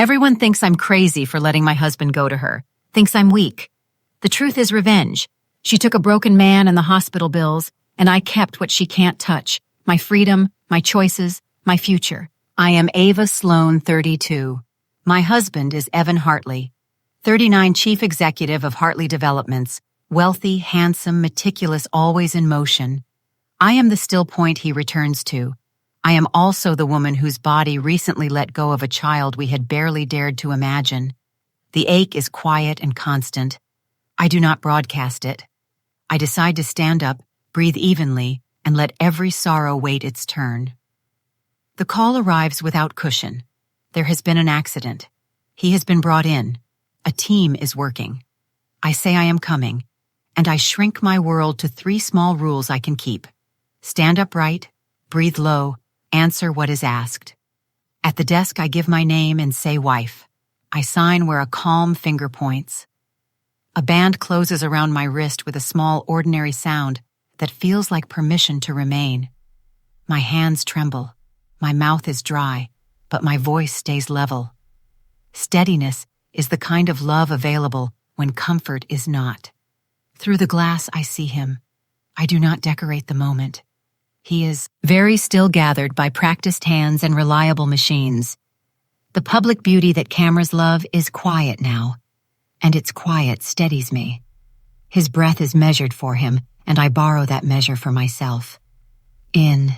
Everyone thinks I'm crazy for letting my husband go to her, thinks I'm weak. The truth is revenge. She took a broken man and the hospital bills, and I kept what she can't touch, my freedom, my choices, my future. I am Ava Sloan, 32. My husband is Evan Hartley, 39, Chief Executive of Hartley Developments, wealthy, handsome, meticulous, always in motion. I am the still point he returns to. I am also the woman whose body recently let go of a child we had barely dared to imagine. The ache is quiet and constant. I do not broadcast it. I decide to stand up, breathe evenly, and let every sorrow wait its turn. The call arrives without cushion. There has been an accident. He has been brought in. A team is working. I say I am coming, and I shrink my world to 3 small rules I can keep. Stand upright, breathe low, answer what is asked. At the desk I give my name and say wife. I sign where a calm finger points. A band closes around my wrist with a small ordinary sound that feels like permission to remain. My hands tremble. My mouth is dry, but my voice stays level. Steadiness is the kind of love available when comfort is not. Through the glass I see him. I do not decorate the moment. He is very still, gathered by practiced hands and reliable machines. The public beauty that cameras love is quiet now, and its quiet steadies me. His breath is measured for him, and I borrow that measure for myself. In,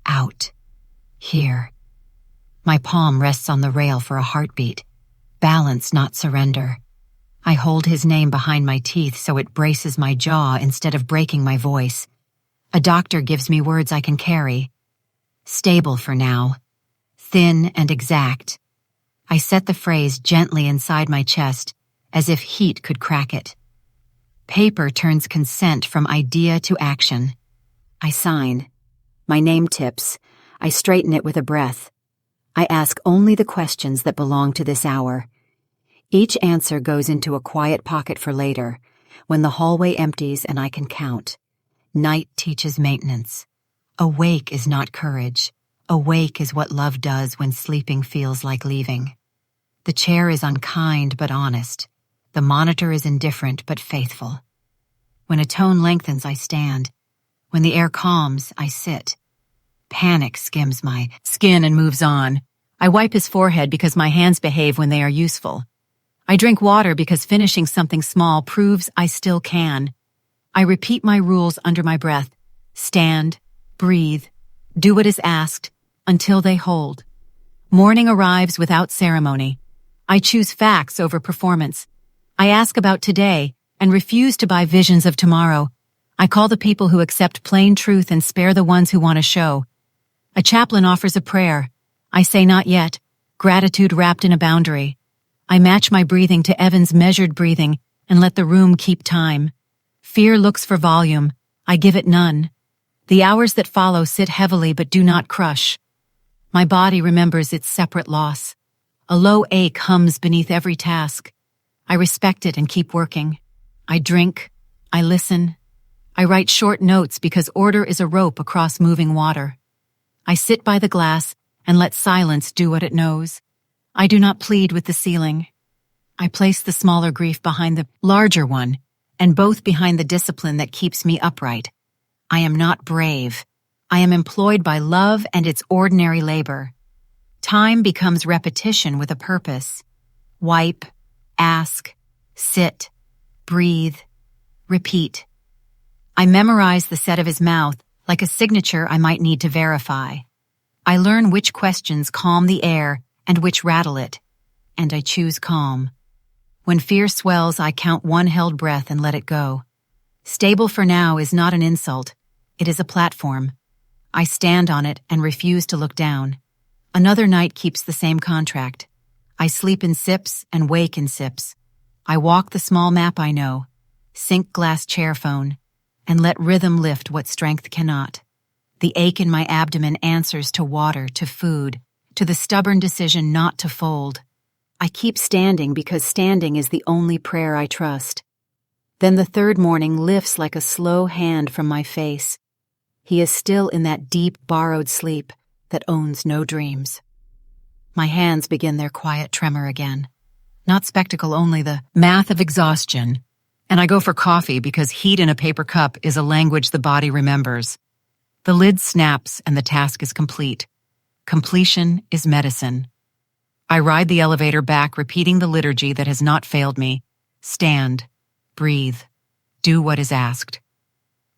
out, here. My palm rests on the rail for a heartbeat. Balance, not surrender. I hold his name behind my teeth so it braces my jaw instead of breaking my voice. A doctor gives me words I can carry. Stable for now. Thin and exact. I set the phrase gently inside my chest, as if heat could crack it. Paper turns consent from idea to action. I sign. My name tips. I straighten it with a breath. I ask only the questions that belong to this hour. Each answer goes into a quiet pocket for later, when the hallway empties and I can count. Night teaches maintenance. Awake is not courage. Awake is what love does when sleeping feels like leaving. The chair is unkind but honest. The monitor is indifferent but faithful. When a tone lengthens, I stand. When the air calms, I sit. Panic skims my skin and moves on. I wipe his forehead because my hands behave when they are useful. I drink water because finishing something small proves I still can. I repeat my rules under my breath. Stand, breathe, do what is asked, until they hold. Morning arrives without ceremony. I choose facts over performance. I ask about today and refuse to buy visions of tomorrow. I call the people who accept plain truth and spare the ones who want a show. A chaplain offers a prayer. I say not yet, gratitude wrapped in a boundary. I match my breathing to Evan's measured breathing and let the room keep time. Fear looks for volume. I give it none. The hours that follow sit heavily but do not crush. My body remembers its separate loss. A low ache hums beneath every task. I respect it and keep working. I drink. I listen. I write short notes because order is a rope across moving water. I sit by the glass and let silence do what it knows. I do not plead with the ceiling. I place the smaller grief behind the larger one, and both behind the discipline that keeps me upright. I am not brave. I am employed by love and its ordinary labor. Time becomes repetition with a purpose. Wipe, ask, sit, breathe, repeat. I memorize the set of his mouth like a signature I might need to verify. I learn which questions calm the air and which rattle it, and I choose calm. When fear swells, I count one held breath and let it go. Stable for now is not an insult. It is a platform. I stand on it and refuse to look down. Another night keeps the same contract. I sleep in sips and wake in sips. I walk the small map I know, sink glass chair phone, and let rhythm lift what strength cannot. The ache in my abdomen answers to water, to food, to the stubborn decision not to fold. I keep standing because standing is the only prayer I trust. Then the third morning lifts like a slow hand from my face. He is still in that deep, borrowed sleep that owns no dreams. My hands begin their quiet tremor again. Not spectacle only, the math of exhaustion. And I go for coffee because heat in a paper cup is a language the body remembers. The lid snaps and the task is complete. Completion is medicine. I ride the elevator back, repeating the liturgy that has not failed me. Stand, breathe, do what is asked.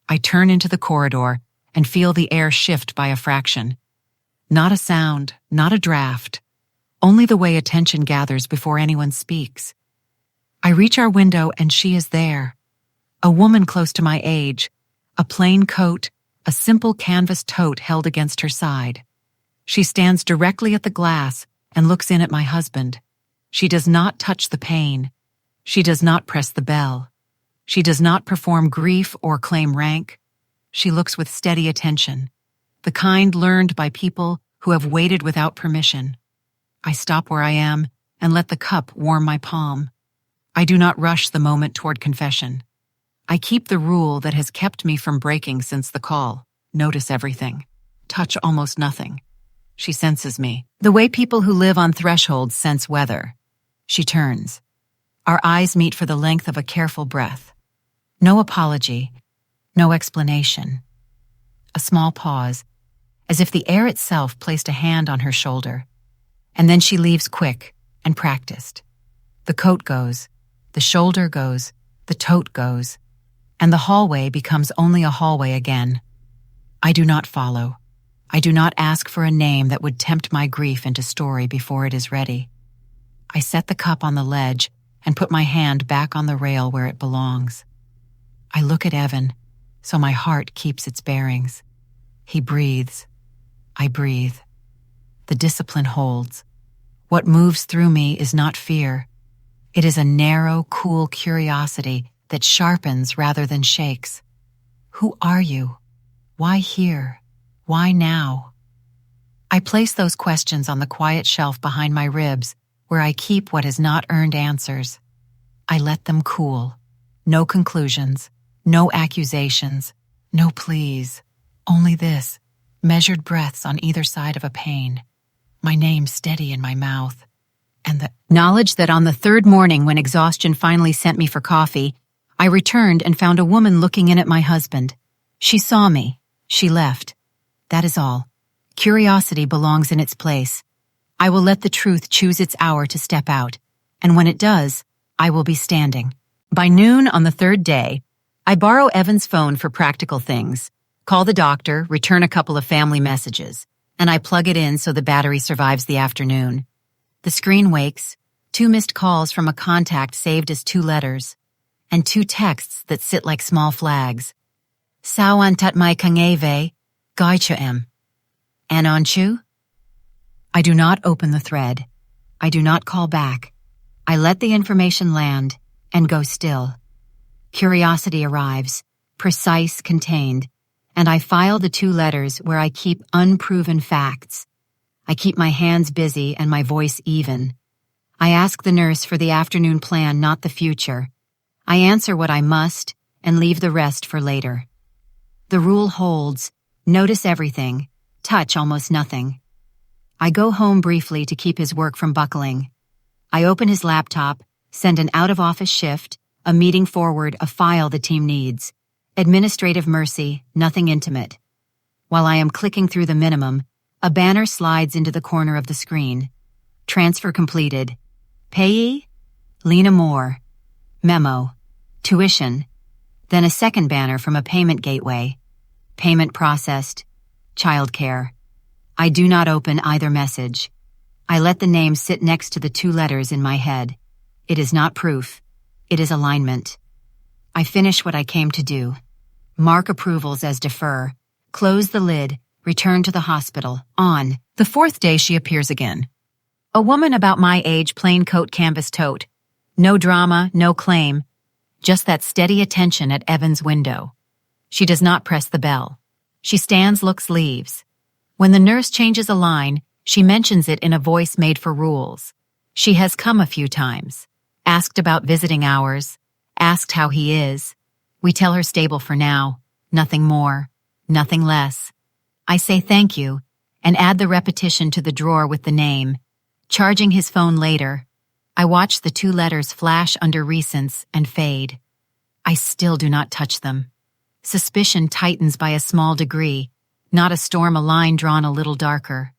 I turn into the corridor and feel the air shift by a fraction. Not a sound, not a draft, only the way attention gathers before anyone speaks. I reach our window and she is there. A woman close to my age, a plain coat, a simple canvas tote held against her side. She stands directly at the glass and looks in at my husband. She does not touch the pain. She does not press the bell. She does not perform grief or claim rank. She looks with steady attention, the kind learned by people who have waited without permission. I stop where I am and let the cup warm my palm. I do not rush the moment toward confession. I keep the rule that has kept me from breaking since the call. Notice everything. Touch almost nothing. She senses me, the way people who live on thresholds sense weather. She turns. Our eyes meet for the length of a careful breath. No apology, no explanation. A small pause, as if the air itself placed a hand on her shoulder. And then she leaves quick and practiced. The coat goes, the shoulder goes, the tote goes, and the hallway becomes only a hallway again. I do not follow. I do not ask for a name that would tempt my grief into story before it is ready. I set the cup on the ledge and put my hand back on the rail where it belongs. I look at Evan, so my heart keeps its bearings. He breathes. I breathe. The discipline holds. What moves through me is not fear. It is a narrow, cool curiosity that sharpens rather than shakes. Who are you? Why here? Why now? I place those questions on the quiet shelf behind my ribs, where I keep what has not earned answers. I let them cool. No conclusions, no accusations, no pleas. Only this, measured breaths on either side of a pain. My name steady in my mouth. And the knowledge that on the third morning when exhaustion finally sent me for coffee, I returned and found a woman looking in at my husband. She saw me. She left. That is all. Curiosity belongs in its place. I will let the truth choose its hour to step out, and when it does, I will be standing. By noon on the third day, I borrow Evan's phone for practical things, call the doctor, return a couple of family messages, and I plug it in so the battery survives the afternoon. The screen wakes, 2 missed calls from a contact saved as 2 letters, and 2 texts that sit like small flags. Sawan tatmai kangeve, gaichuem. Anonchu? I do not open the thread. I do not call back. I let the information land and go still. Curiosity arrives, precise, contained, and I file the 2 letters where I keep unproven facts. I keep my hands busy and my voice even. I ask the nurse for the afternoon plan, not the future. I answer what I must and leave the rest for later. The rule holds, notice everything, touch almost nothing. I go home briefly to keep his work from buckling. I open his laptop, send an out-of-office shift, a meeting forward, a file the team needs. Administrative mercy, nothing intimate. While I am clicking through the minimum, a banner slides into the corner of the screen. Transfer completed. Payee? Lena Moore. Memo. Tuition. Then a second banner from a payment gateway. Payment processed. Childcare. I do not open either message. I let the name sit next to the 2 letters in my head. It is not proof. It is alignment. I finish what I came to do. Mark approvals as defer. Close the lid. Return to the hospital. On. The 4th day she appears again. A woman about my age, plain coat, canvas tote. No drama, no claim. Just that steady attention at Evan's window. She does not press the bell. She stands, looks, leaves. When the nurse changes a line, she mentions it in a voice made for rules. She has come a few times. Asked about visiting hours. Asked how he is. We tell her stable for now. Nothing more. Nothing less. I say thank you, and add the repetition to the drawer with the name. Charging his phone later, I watch the 2 letters flash under recents and fade. I still do not touch them. Suspicion tightens by a small degree, not a storm, a line drawn a little darker.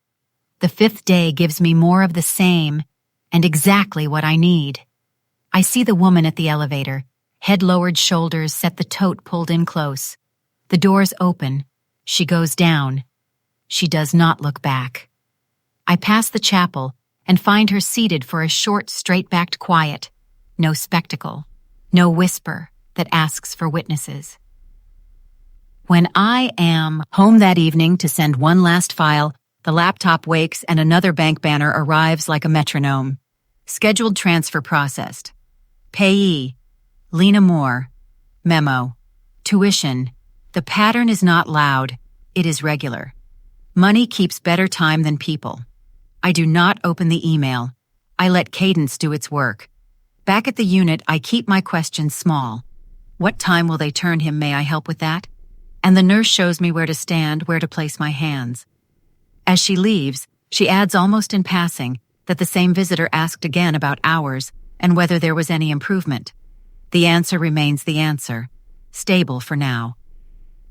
The 5th day gives me more of the same and exactly what I need. I see the woman at the elevator, head lowered, shoulders set, the tote pulled in close. The doors open. She goes down. She does not look back. I pass the chapel and find her seated for a short, straight-backed quiet. No spectacle, no whisper that asks for witnesses. When I am home that evening to send one last file, the laptop wakes and another bank banner arrives like a metronome. Scheduled transfer processed. Payee, Lena Moore. Memo. Tuition. The pattern is not loud, it is regular. Money keeps better time than people. I do not open the email. I let cadence do its work. Back at the unit, I keep my questions small. What time will they turn him? May I help with that? And the nurse shows me where to stand, where to place my hands. As she leaves, she adds almost in passing that the same visitor asked again about hours and whether there was any improvement. The answer remains the answer. Stable for now.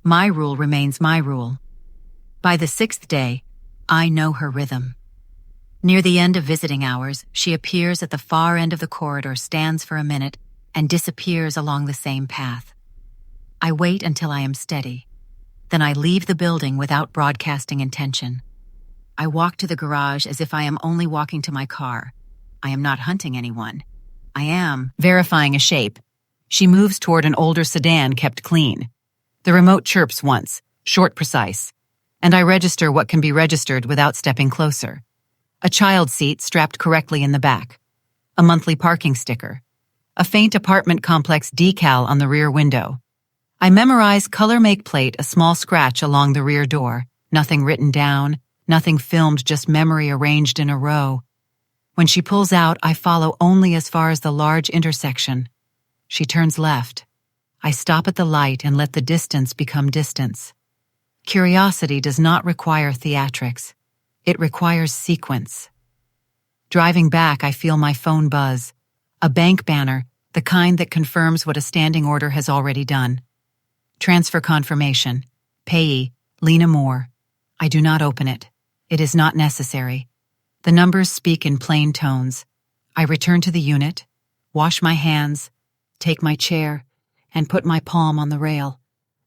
My rule remains my rule. By the 6th day, I know her rhythm. Near the end of visiting hours, she appears at the far end of the corridor, stands for a minute, and disappears along the same path. I wait until I am steady. Then I leave the building without broadcasting intention. I walk to the garage as if I am only walking to my car. I am not hunting anyone. I am verifying a shape. She moves toward an older sedan kept clean. The remote chirps once, short, precise, and I register what can be registered without stepping closer. A child seat strapped correctly in the back. A monthly parking sticker. A faint apartment complex decal on the rear window. I memorize color, make, plate, a small scratch along the rear door. Nothing written down, nothing filmed, just memory arranged in a row. When she pulls out, I follow only as far as the large intersection. She turns left. I stop at the light and let the distance become distance. Curiosity does not require theatrics. It requires sequence. Driving back, I feel my phone buzz. A bank banner, the kind that confirms what a standing order has already done. Transfer confirmation. Payee, Lena Moore. I do not open it. It is not necessary. The numbers speak in plain tones. I return to the unit, wash my hands, take my chair, and put my palm on the rail.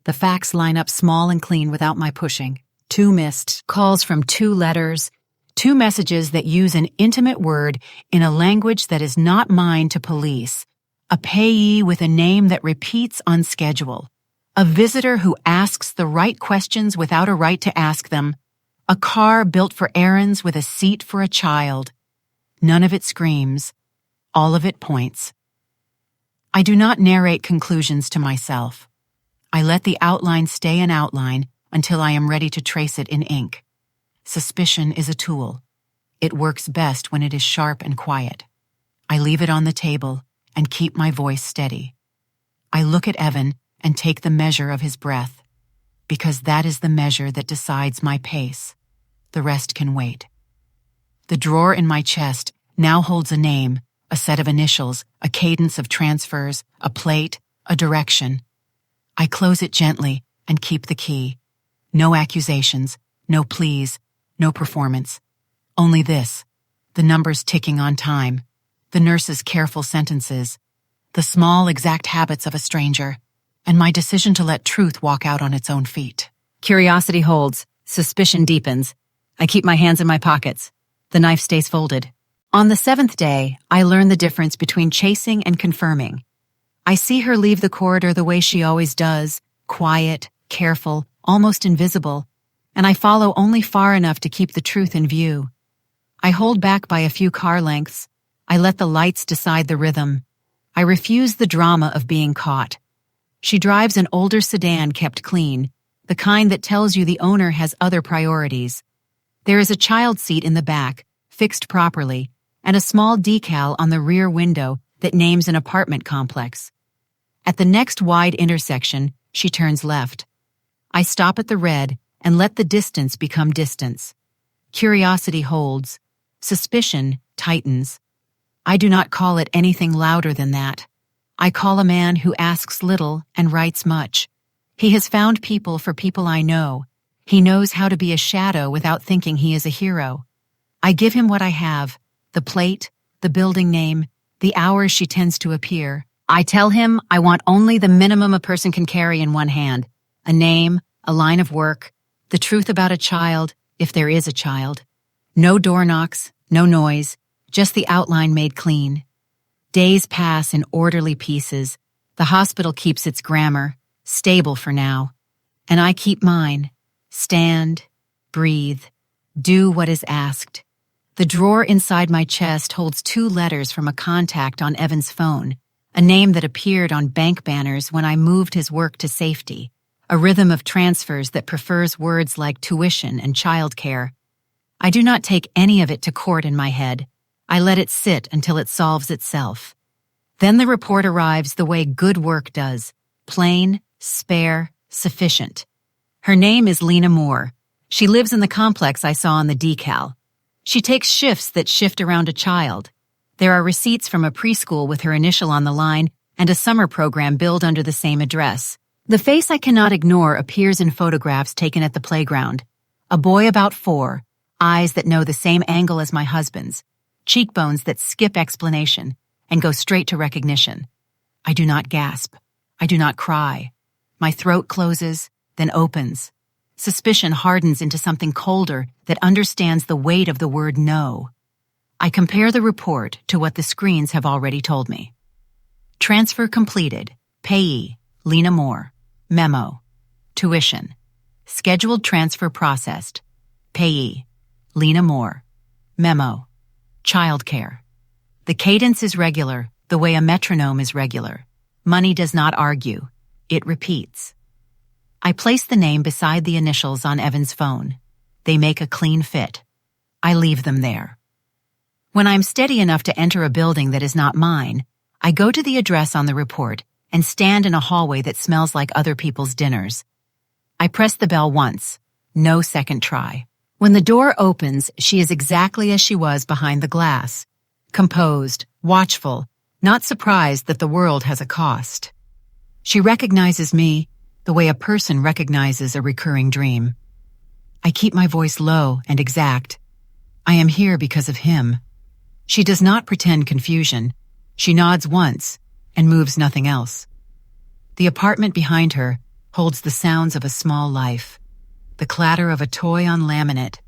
The facts line up small and clean without my pushing. 2 missed calls from 2 letters, 2 messages that use an intimate word in a language that is not mine to police, a payee with a name that repeats on schedule, a visitor who asks the right questions without a right to ask them, a car built for errands with a seat for a child. None of it screams, all of it points. I do not narrate conclusions to myself. I let the outline stay an outline until I am ready to trace it in ink. Suspicion is a tool. It works best when it is sharp and quiet. I leave it on the table and keep my voice steady. I look at Evan and take the measure of his breath, because that is the measure that decides my pace. The rest can wait. The drawer in my chest now holds a name, a set of initials, a cadence of transfers, a plate, a direction. I close it gently and keep the key. No accusations, no pleas, no performance. Only this, the numbers ticking on time, the nurse's careful sentences, the small exact habits of a stranger, and my decision to let truth walk out on its own feet. Curiosity holds, suspicion deepens. I keep my hands in my pockets. The knife stays folded. On the 7th day, I learn the difference between chasing and confirming. I see her leave the corridor the way she always does, quiet, careful, almost invisible, and I follow only far enough to keep the truth in view. I hold back by a few car lengths. I let the lights decide the rhythm. I refuse the drama of being caught. She drives an older sedan kept clean, the kind that tells you the owner has other priorities. There is a child seat in the back, fixed properly, and a small decal on the rear window that names an apartment complex. At the next wide intersection, she turns left. I stop at the red and let the distance become distance. Curiosity holds. Suspicion tightens. I do not call it anything louder than that. I call a man who asks little and writes much. He has found people for people I know. He knows how to be a shadow without thinking he is a hero. I give him what I have, the plate, the building name, the hours she tends to appear. I tell him I want only the minimum a person can carry in one hand, a name, a line of work, the truth about a child, if there is a child. No door knocks, no noise, just the outline made clean. Days pass in orderly pieces. The hospital keeps its grammar, stable for now. And I keep mine. Stand, breathe, do what is asked. The drawer inside my chest holds 2 letters from a contact on Evan's phone, a name that appeared on bank banners when I moved his work to safety, a rhythm of transfers that prefers words like tuition and childcare. I do not take any of it to court in my head. I let it sit until it solves itself. Then the report arrives the way good work does, plain, spare, sufficient. Her name is Lena Moore. She lives in the complex I saw on the decal. She takes shifts that shift around a child. There are receipts from a preschool with her initial on the line and a summer program billed under the same address. The face I cannot ignore appears in photographs taken at the playground. A boy about 4, eyes that know the same angle as my husband's, cheekbones that skip explanation and go straight to recognition. I do not gasp. I do not cry. My throat closes, then opens. Suspicion hardens into something colder that understands the weight of the word no. I compare the report to what the screens have already told me. Transfer completed. Payee, Lena Moore. Memo. Tuition. Scheduled transfer processed. Payee, Lena Moore. Memo. Childcare. The cadence is regular, the way a metronome is regular. Money does not argue. It repeats. I place the name beside the initials on Evan's phone. They make a clean fit. I leave them there. When I'm steady enough to enter a building that is not mine, I go to the address on the report and stand in a hallway that smells like other people's dinners. I press the bell once. No second try. When the door opens, she is exactly as she was behind the glass. Composed, watchful, not surprised that the world has a cost. She recognizes me the way a person recognizes a recurring dream. I keep my voice low and exact. I am here because of him. She does not pretend confusion. She nods once and moves nothing else. The apartment behind her holds the sounds of a small life, the clatter of a toy on laminate,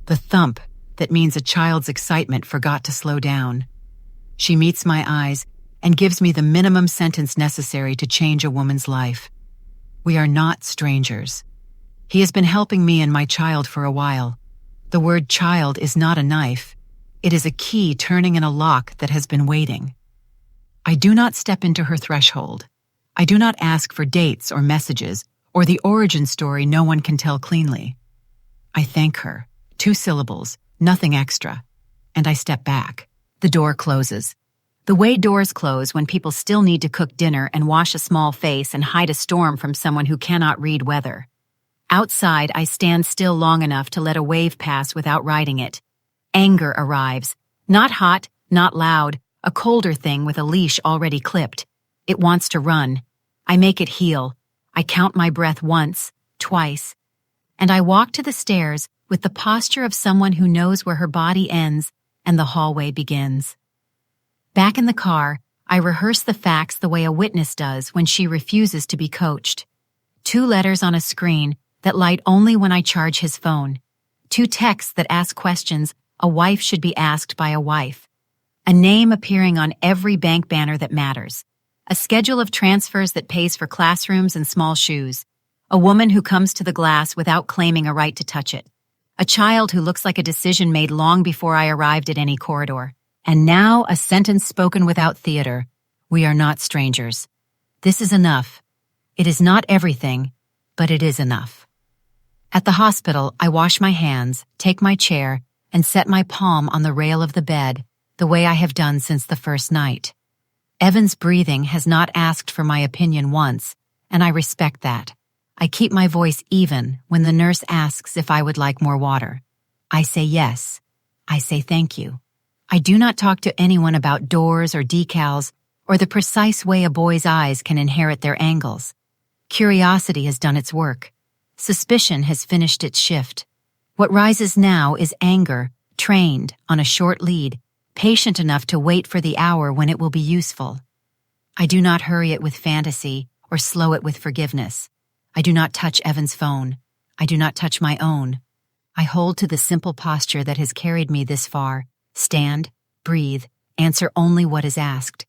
the thump that means a child's excitement forgot to slow down. She meets my eyes and gives me the minimum sentence necessary to change a woman's life. We are not strangers. He has been helping me and my child for a while. The word child is not a knife. It is a key turning in a lock that has been waiting. I do not step into her threshold. I do not ask for dates or messages or the origin story no one can tell cleanly. I thank her. 2 syllables, nothing extra. And I step back. The door closes. The way doors close when people still need to cook dinner and wash a small face and hide a storm from someone who cannot read weather. Outside, I stand still long enough to let a wave pass without riding it. Anger arrives. Not hot, not loud, a colder thing with a leash already clipped. It wants to run. I make it heel. I count my breath once, twice. And I walk to the stairs with the posture of someone who knows where her body ends and the hallway begins. Back in the car, I rehearse the facts the way a witness does when she refuses to be coached. 2 letters on a screen that light only when I charge his phone. 2 texts that ask questions a wife should be asked by a wife. A name appearing on every bank banner that matters. A schedule of transfers that pays for classrooms and small shoes. A woman who comes to the glass without claiming a right to touch it. A child who looks like a decision made long before I arrived at any corridor. And now a sentence spoken without theater. We are not strangers. This is enough. It is not everything, but it is enough. At the hospital, I wash my hands, take my chair, and set my palm on the rail of the bed, the way I have done since the first night. Evan's breathing has not asked for my opinion once, and I respect that. I keep my voice even when the nurse asks if I would like more water. I say yes. I say thank you. I do not talk to anyone about doors or decals or the precise way a boy's eyes can inherit their angles. Curiosity has done its work. Suspicion has finished its shift. What rises now is anger, trained on a short lead, patient enough to wait for the hour when it will be useful. I do not hurry it with fantasy or slow it with forgiveness. I do not touch Evan's phone. I do not touch my own. I hold to the simple posture that has carried me this far. Stand, breathe, answer only what is asked.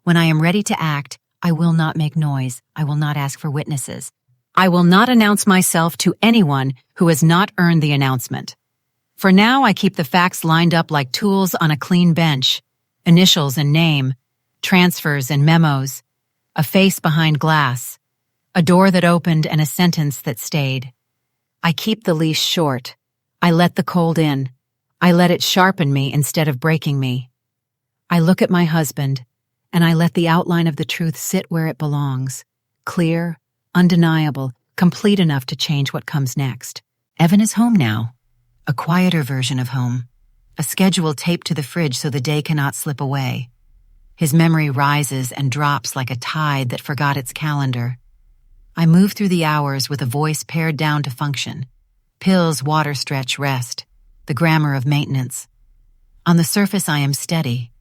When I am ready to act, I will not make noise. I will not ask for witnesses. I will not announce myself to anyone who has not earned the announcement. For now, I keep the facts lined up like tools on a clean bench. Initials and name, transfers and memos, a face behind glass, a door that opened and a sentence that stayed. I keep the leash short. I let the cold in. I let it sharpen me instead of breaking me. I look at my husband, and I let the outline of the truth sit where it belongs, clear, undeniable, complete enough to change what comes next. Evan is home now, a quieter version of home, a schedule taped to the fridge so the day cannot slip away. His memory rises and drops like a tide that forgot its calendar. I move through the hours with a voice pared down to function. Pills, water, stretch, rest. The grammar of maintenance. On the surface, I am steady.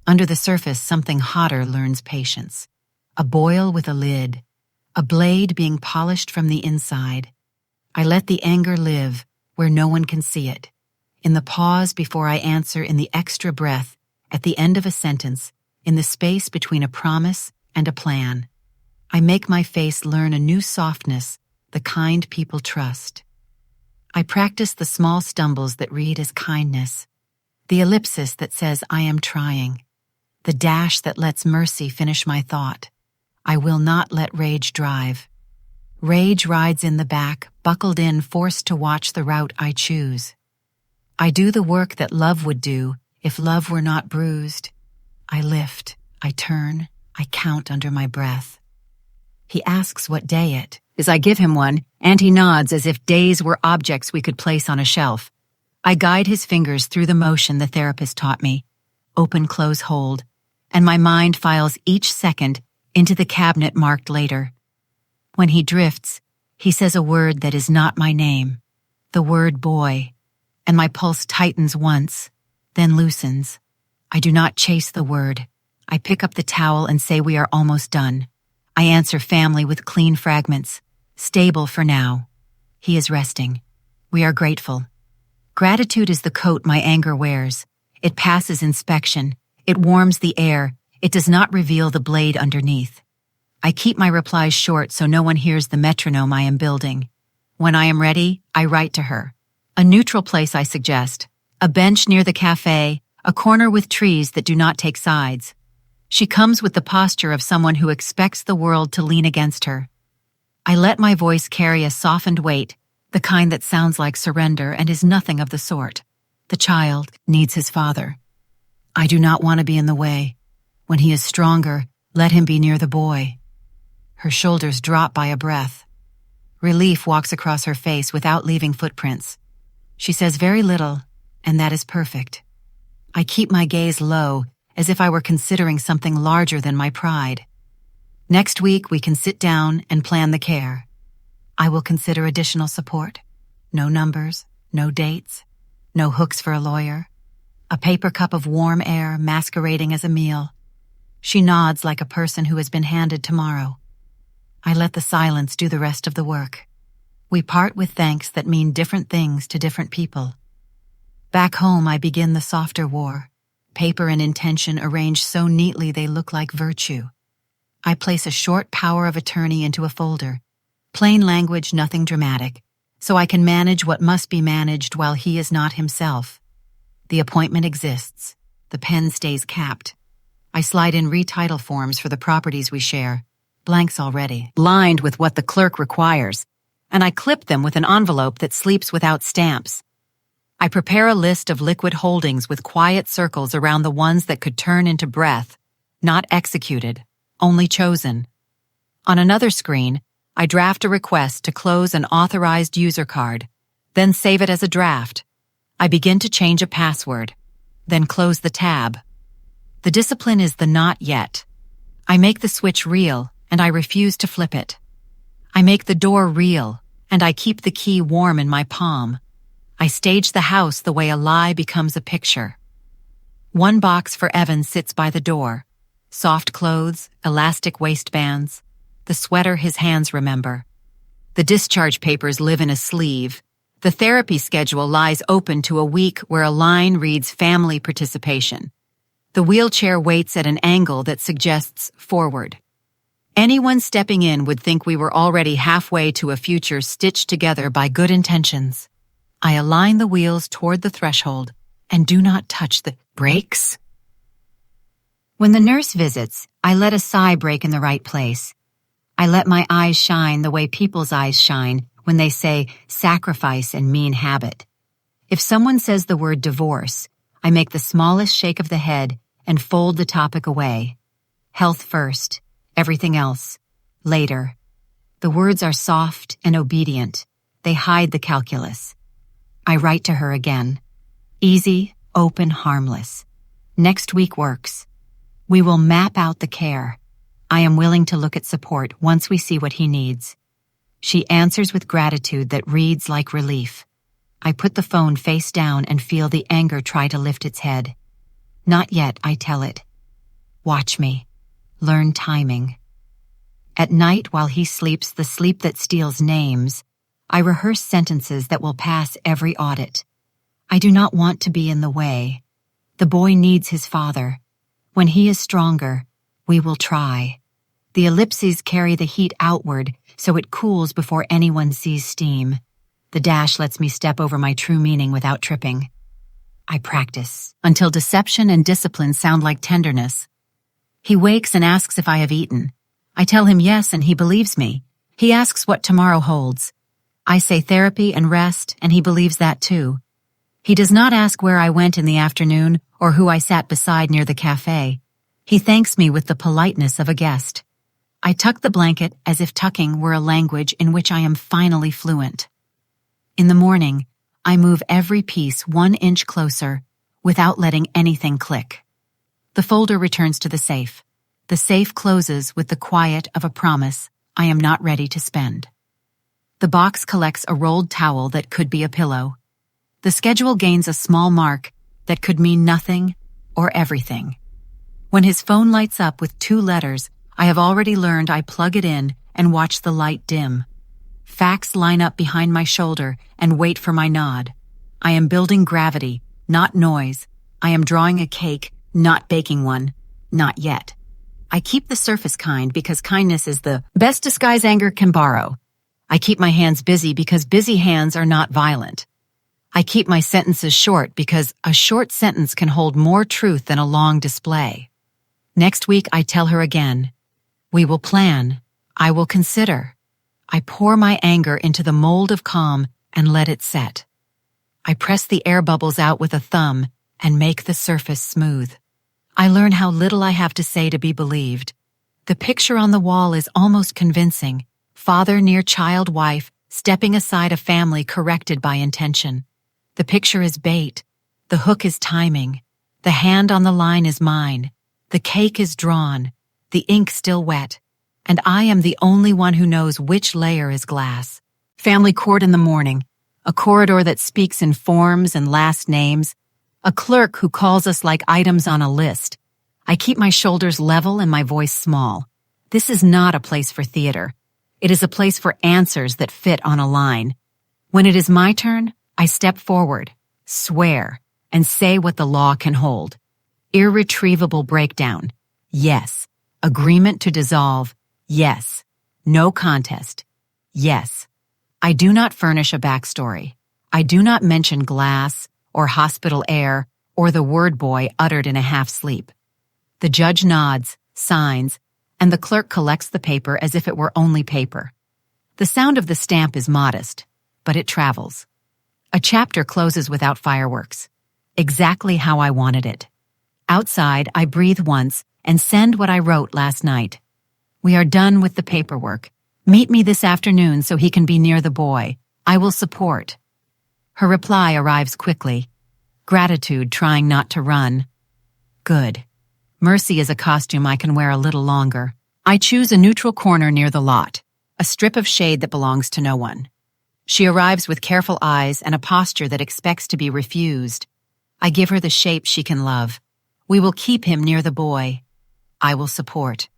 Under the surface, something hotter learns patience. A boil with a lid. A blade being polished from the inside. I let the anger live where no one can see it. In the pause before I answer, in the extra breath, at the end of a sentence, in the space between a promise and a plan. I make my face learn a new softness, the kind people trust. I practice the small stumbles that read as kindness, the ellipsis that says I am trying, the dash that lets mercy finish my thought. I will not let rage drive. Rage rides in the back, buckled in, forced to watch the route I choose. I do the work that love would do if love were not bruised. I lift, I turn, I count under my breath. He asks what day it is. I give him one, and he nods as if days were objects we could place on a shelf. I guide his fingers through the motion the therapist taught me. Open, close, hold. And my mind files each second into the cabinet marked later. When he drifts, he says a word that is not my name, the word boy, and my pulse tightens once, then loosens. I do not chase the word. I pick up the towel and say we are almost done. I answer family with clean fragments, stable for now. He is resting. We are grateful. Gratitude is the coat my anger wears. It passes inspection. It warms the air. It does not reveal the blade underneath. I keep my replies short so no one hears the metronome I am building. When I am ready, I write to her. A neutral place I suggest. A bench near the cafe, a corner with trees that do not take sides. She comes with the posture of someone who expects the world to lean against her. I let my voice carry a softened weight, the kind that sounds like surrender and is nothing of the sort. The child needs his father. I do not want to be in the way. When he is stronger, let him be near the boy. Her shoulders drop by a breath. Relief walks across her face without leaving footprints. She says very little, and that is perfect. I keep my gaze low, as if I were considering something larger than my pride. Next week, we can sit down and plan the care. I will consider additional support. No numbers, no dates, no hooks for a lawyer. A paper cup of warm air masquerading as a meal. She nods like a person who has been handed tomorrow. I let the silence do the rest of the work. We part with thanks that mean different things to different people. Back home, I begin the softer war. Paper and intention arranged so neatly they look like virtue. I place a short power of attorney into a folder. Plain language, nothing dramatic, so I can manage what must be managed while he is not himself. The appointment exists. The pen stays capped. I slide in retitle forms for the properties we share, blanks already, lined with what the clerk requires, and I clip them with an envelope that sleeps without stamps. I prepare a list of liquid holdings with quiet circles around the ones that could turn into breath, not executed, only chosen. On another screen, I draft a request to close an authorized user card, then save it as a draft. I begin to change a password, then close the tab. The discipline is the not yet. I make the switch real, and I refuse to flip it. I make the door real, and I keep the key warm in my palm. I stage the house the way a lie becomes a picture. One box for Evan sits by the door. Soft clothes, elastic waistbands, the sweater his hands remember. The discharge papers live in a sleeve. The therapy schedule lies open to a week where a line reads family participation. The wheelchair waits at an angle that suggests forward. Anyone stepping in would think we were already halfway to a future stitched together by good intentions. I align the wheels toward the threshold and do not touch the brakes. When the nurse visits, I let a sigh break in the right place. I let my eyes shine the way people's eyes shine when they say sacrifice and mean habit. If someone says the word divorce, I make the smallest shake of the head and fold the topic away. Health first, everything else, later. The words are soft and obedient. They hide the calculus. I write to her again. Easy, open, harmless. Next week works. We will map out the care. I am willing to look at support once we see what he needs. She answers with gratitude that reads like relief. I put the phone face down and feel the anger try to lift its head. Not yet, I tell it. Watch me. Learn timing. At night, while he sleeps the sleep that steals names, I rehearse sentences that will pass every audit. I do not want to be in the way. The boy needs his father. When he is stronger, we will try. The ellipses carry the heat outward, so it cools before anyone sees steam. The dash lets me step over my true meaning without tripping. I practice, until deception and discipline sound like tenderness. He wakes and asks if I have eaten. I tell him yes, and he believes me. He asks what tomorrow holds. I say therapy and rest, and he believes that too. He does not ask where I went in the afternoon or who I sat beside near the cafe. He thanks me with the politeness of a guest. I tuck the blanket as if tucking were a language in which I am finally fluent. In the morning, I move every piece 1 inch closer without letting anything click. The folder returns to the safe. The safe closes with the quiet of a promise I am not ready to spend. The box collects a rolled towel that could be a pillow. The schedule gains a small mark that could mean nothing or everything. When his phone lights up with 2 letters, I have already learned I plug it in and watch the light dim. Facts line up behind my shoulder and wait for my nod. I am building gravity, not noise. I am drawing a cake, not baking one. Not yet. I keep the surface kind because kindness is the best disguise anger can borrow. I keep my hands busy because busy hands are not violent. I keep my sentences short because a short sentence can hold more truth than a long display. Next week I tell her again. We will plan. I will consider. I pour my anger into the mold of calm and let it set. I press the air bubbles out with a thumb and make the surface smooth. I learn how little I have to say to be believed. The picture on the wall is almost convincing. Father near child wife, stepping aside a family corrected by intention. The picture is bait. The hook is timing. The hand on the line is mine. The cake is drawn. The ink still wet. And I am the only one who knows which layer is glass. Family court in the morning. A corridor that speaks in forms and last names. A clerk who calls us like items on a list. I keep my shoulders level and my voice small. This is not a place for theater. It is a place for answers that fit on a line. When it is my turn, I step forward, swear, and say what the law can hold. Irretrievable breakdown. Yes. Agreement to dissolve. Yes. No contest. Yes. I do not furnish a backstory. I do not mention glass or hospital air or the word boy uttered in a half-sleep. The judge nods, signs, and the clerk collects the paper as if it were only paper. The sound of the stamp is modest, but it travels. A chapter closes without fireworks. Exactly how I wanted it. Outside, I breathe once and send what I wrote last night. We are done with the paperwork. Meet me this afternoon so he can be near the boy. I will support. Her reply arrives quickly. Gratitude trying not to run. Good. Mercy is a costume I can wear a little longer. I choose a neutral corner near the lot, a strip of shade that belongs to no one. She arrives with careful eyes and a posture that expects to be refused. I give her the shape she can love. We will keep him near the boy. I will support.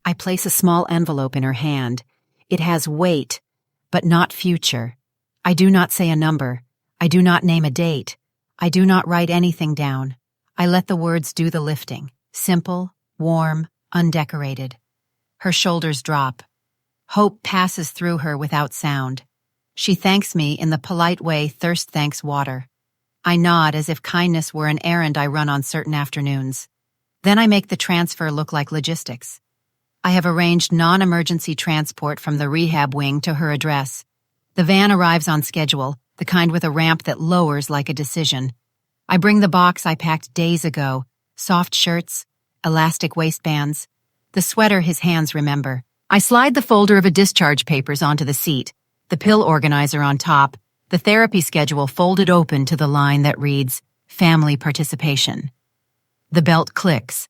I place a small envelope in her hand. It has weight, but not future. I do not say a number. I do not name a date. I do not write anything down. I let the words do the lifting. Simple, warm, undecorated. Her shoulders drop. Hope passes through her without sound. She thanks me in the polite way thirst thanks water. I nod as if kindness were an errand I run on certain afternoons. Then I make the transfer look like logistics. I have arranged non-emergency transport from the rehab wing to her address. The van arrives on schedule, the kind with a ramp that lowers like a decision. I bring the box I packed days ago, soft shirts, elastic waistbands, the sweater his hands remember. I slide the folder of discharge papers onto the seat, the pill organizer on top, the therapy schedule folded open to the line that reads, Family Participation. The belt clicks,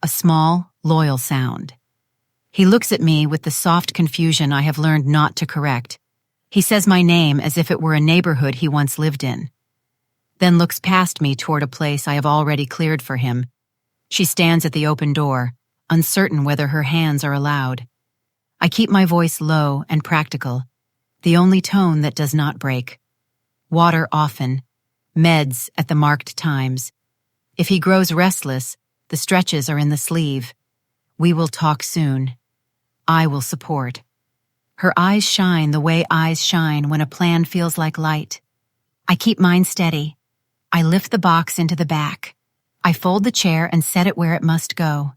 a small, loyal sound. He looks at me with the soft confusion I have learned not to correct. He says my name as if it were a neighborhood he once lived in, then looks past me toward a place I have already cleared for him. She stands at the open door, uncertain whether her hands are allowed. I keep my voice low and practical, the only tone that does not break. Water often, meds at the marked times. If he grows restless, the stretches are in the sleeve. We will talk soon. I will support. Her eyes shine the way eyes shine when a plan feels like light. I keep mine steady. I lift the box into the back. I fold the chair and set it where it must go.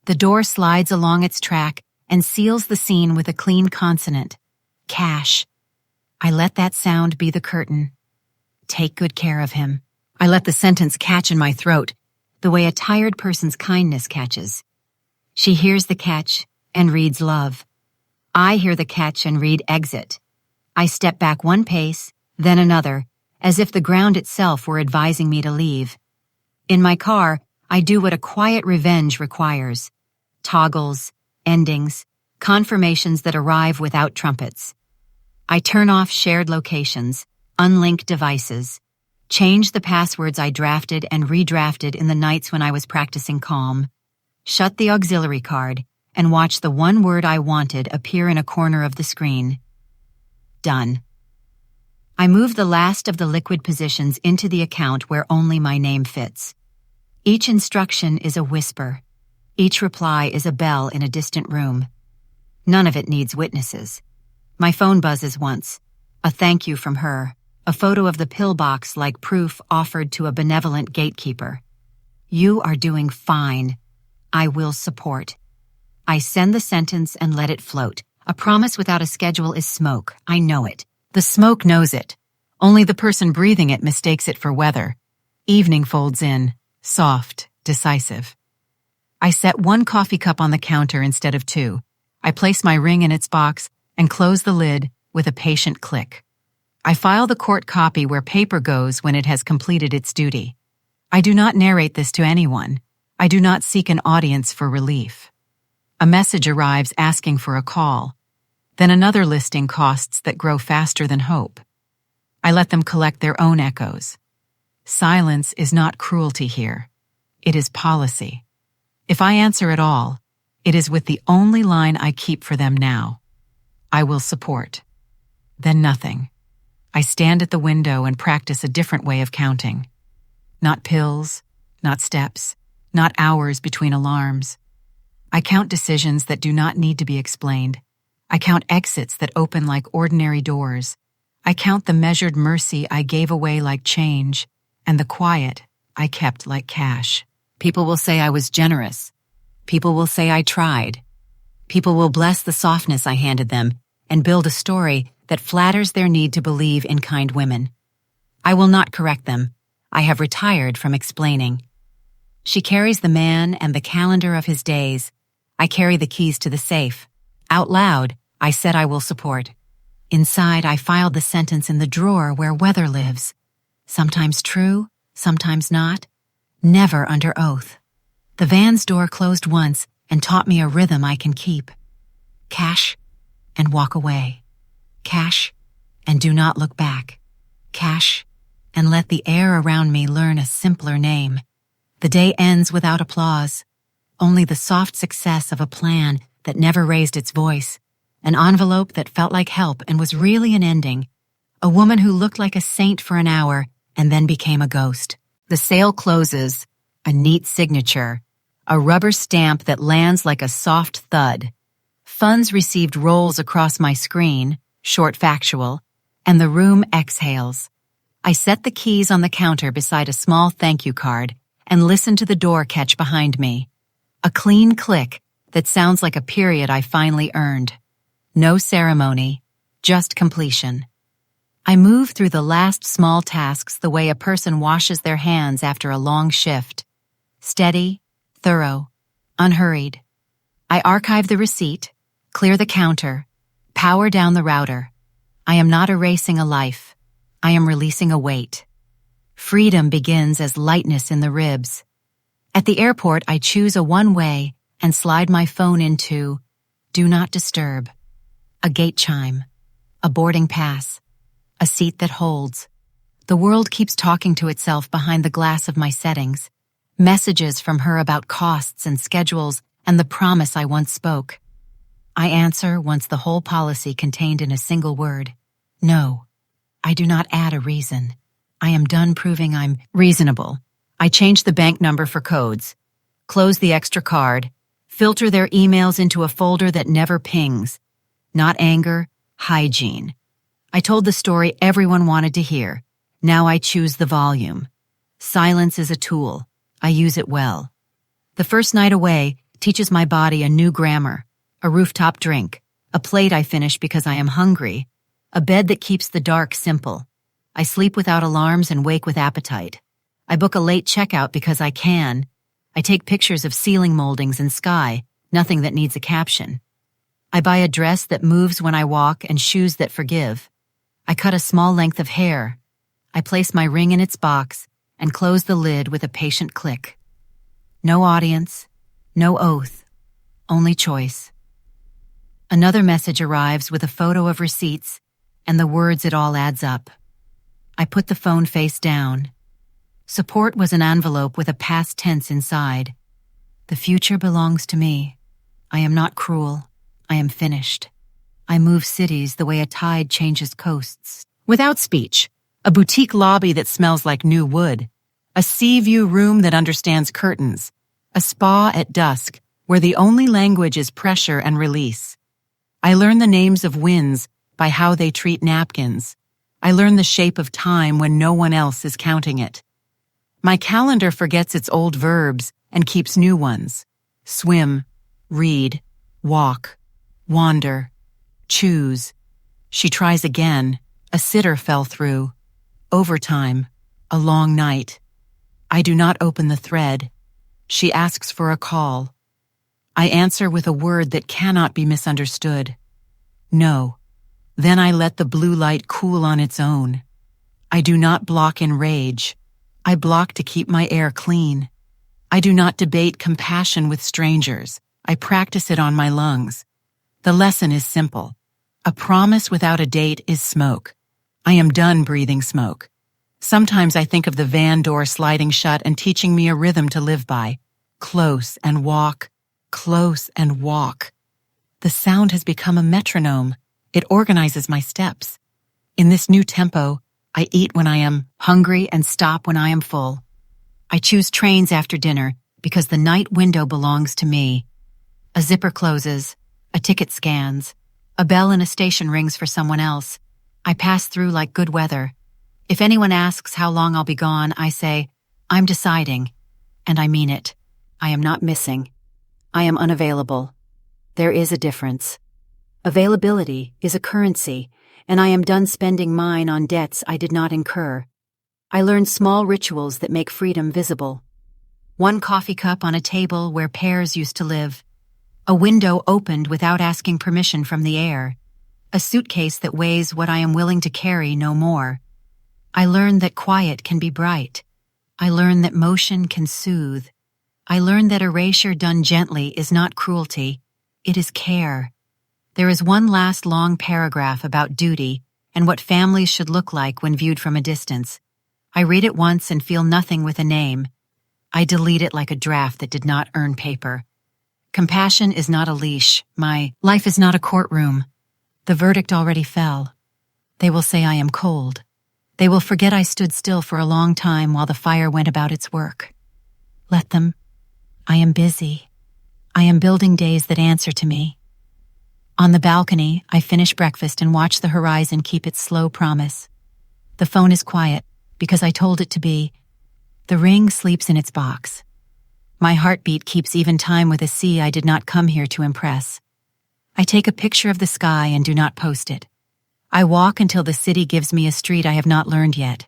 The door slides along its track and seals the scene with a clean consonant. Cash. I let that sound be the curtain. Take good care of him. I let the sentence catch in my throat, the way a tired person's kindness catches. She hears the catch and reads love. I hear the catch and read exit. I step back one pace, then another, as if the ground itself were advising me to leave. In my car, I do what a quiet revenge requires. Toggles, endings, confirmations that arrive without trumpets. I turn off shared locations, unlink devices, change the passwords I drafted and redrafted in the nights when I was practicing calm, shut the auxiliary card, and watch the one word I wanted appear in a corner of the screen. Done. I move the last of the liquid positions into the account where only my name fits. Each instruction is a whisper. Each reply is a bell in a distant room. None of it needs witnesses. My phone buzzes once. A thank you from her. A photo of the pill box like proof offered to a benevolent gatekeeper. You are doing fine. I will support. I send the sentence and let it float. A promise without a schedule is smoke. I know it. The smoke knows it. Only the person breathing it mistakes it for weather. Evening folds in, soft, decisive. I set one coffee cup on the counter instead of two. I place my ring in its box and close the lid with a patient click. I file the court copy where paper goes when it has completed its duty. I do not narrate this to anyone. I do not seek an audience for relief. A message arrives asking for a call. Then another listing costs that grow faster than hope. I let them collect their own echoes. Silence is not cruelty here. It is policy. If I answer at all, it is with the only line I keep for them now. I will support. Then nothing. I stand at the window and practice a different way of counting. Not pills, not steps, not hours between alarms. I count decisions that do not need to be explained. I count exits that open like ordinary doors. I count the measured mercy I gave away like change, and the quiet I kept like cash. People will say I was generous. People will say I tried. People will bless the softness I handed them and build a story that flatters their need to believe in kind women. I will not correct them. I have retired from explaining. She carries the man and the calendar of his days. I carry the keys to the safe. Out loud, I said I will support. Inside, I filed the sentence in the drawer where weather lives. Sometimes true, sometimes not, never under oath. The van's door closed once and taught me a rhythm I can keep. Cash and walk away. Cash and do not look back. Cash and let the air around me learn a simpler name. The day ends without applause, only the soft success of a plan that never raised its voice, an envelope that felt like help and was really an ending, a woman who looked like a saint for an hour and then became a ghost. The sale closes, a neat signature, a rubber stamp that lands like a soft thud. Funds received rolls across my screen, short factual, and the room exhales. I set the keys on the counter beside a small thank you card and listen to the door catch behind me. A clean click that sounds like a period I finally earned. No ceremony, just completion. I move through the last small tasks the way a person washes their hands after a long shift. Steady, thorough, unhurried. I archive the receipt, clear the counter, power down the router. I am not erasing a life. I am releasing a weight. Freedom begins as lightness in the ribs. At the airport, I choose a one-way and slide my phone into Do Not Disturb. A gate chime, a boarding pass, a seat that holds. The world keeps talking to itself behind the glass of my settings. Messages from her about costs and schedules and the promise I once spoke. I answer once the whole policy contained in a single word. No, I do not add a reason. I am done proving I'm reasonable. I change the bank number for codes, close the extra card, filter their emails into a folder that never pings. Not anger, hygiene. I told the story everyone wanted to hear. Now I choose the volume. Silence is a tool. I use it well. The first night away teaches my body a new grammar, a rooftop drink, a plate I finish because I am hungry, a bed that keeps the dark simple. I sleep without alarms and wake with appetite. I book a late checkout because I can. I take pictures of ceiling moldings and sky, nothing that needs a caption. I buy a dress that moves when I walk and shoes that forgive. I cut a small length of hair. I place my ring in its box and close the lid with a patient click. No audience, no oath, only choice. Another message arrives with a photo of receipts and the words it all adds up. I put the phone face down. Support was an envelope with a past tense inside. The future belongs to me. I am not cruel. I am finished. I move cities the way a tide changes coasts. Without speech, a boutique lobby that smells like new wood, a sea view room that understands curtains, a spa at dusk where the only language is pressure and release. I learn the names of winds by how they treat napkins. I learn the shape of time when no one else is counting it. My calendar forgets its old verbs and keeps new ones. Swim, read, walk, wander, choose. She tries again. A sitter fell through. Overtime. A long night. I do not open the thread. She asks for a call. I answer with a word that cannot be misunderstood. No. Then I let the blue light cool on its own. I do not block in rage. I block to keep my air clean. I do not debate compassion with strangers. I practice it on my lungs. The lesson is simple. A promise without a date is smoke. I am done breathing smoke. Sometimes I think of the van door sliding shut and teaching me a rhythm to live by. Close and walk, close and walk. The sound has become a metronome. It organizes my steps. In this new tempo, I eat when I am hungry and stop when I am full. I choose trains after dinner because the night window belongs to me. A zipper closes, a ticket scans, a bell in a station rings for someone else. I pass through like good weather. If anyone asks how long I'll be gone, I say, I'm deciding, and I mean it. I am not missing. I am unavailable. There is a difference. Availability is a currency, and I am done spending mine on debts I did not incur. I learned small rituals that make freedom visible. One coffee cup on a table where pears used to live. A window opened without asking permission from the air. A suitcase that weighs what I am willing to carry no more. I learned that quiet can be bright. I learn that motion can soothe. I learn that erasure done gently is not cruelty, it is care. There is one last long paragraph about duty and what families should look like when viewed from a distance. I read it once and feel nothing with a name. I delete it like a draft that did not earn paper. Compassion is not a leash. My life is not a courtroom. The verdict already fell. They will say I am cold. They will forget I stood still for a long time while the fire went about its work. Let them. I am busy. I am building days that answer to me. On the balcony, I finish breakfast and watch the horizon keep its slow promise. The phone is quiet, because I told it to be. The ring sleeps in its box. My heartbeat keeps even time with a sea I did not come here to impress. I take a picture of the sky and do not post it. I walk until the city gives me a street I have not learned yet.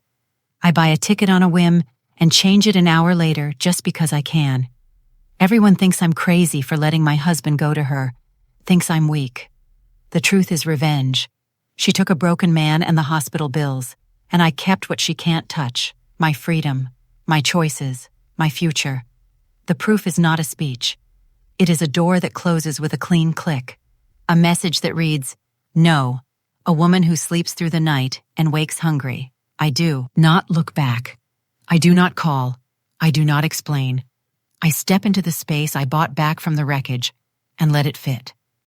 I buy a ticket on a whim and change it an hour later just because I can. Everyone thinks I'm crazy for letting my husband go to her, thinks I'm weak. The truth is revenge. She took a broken man and the hospital bills, and I kept what she can't touch, my freedom, my choices, my future. The proof is not a speech. It is a door that closes with a clean click. A message that reads, "No, a woman who sleeps through the night and wakes hungry. I do not look back. I do not call. I do not explain. I step into the space I bought back from the wreckage and let it fit."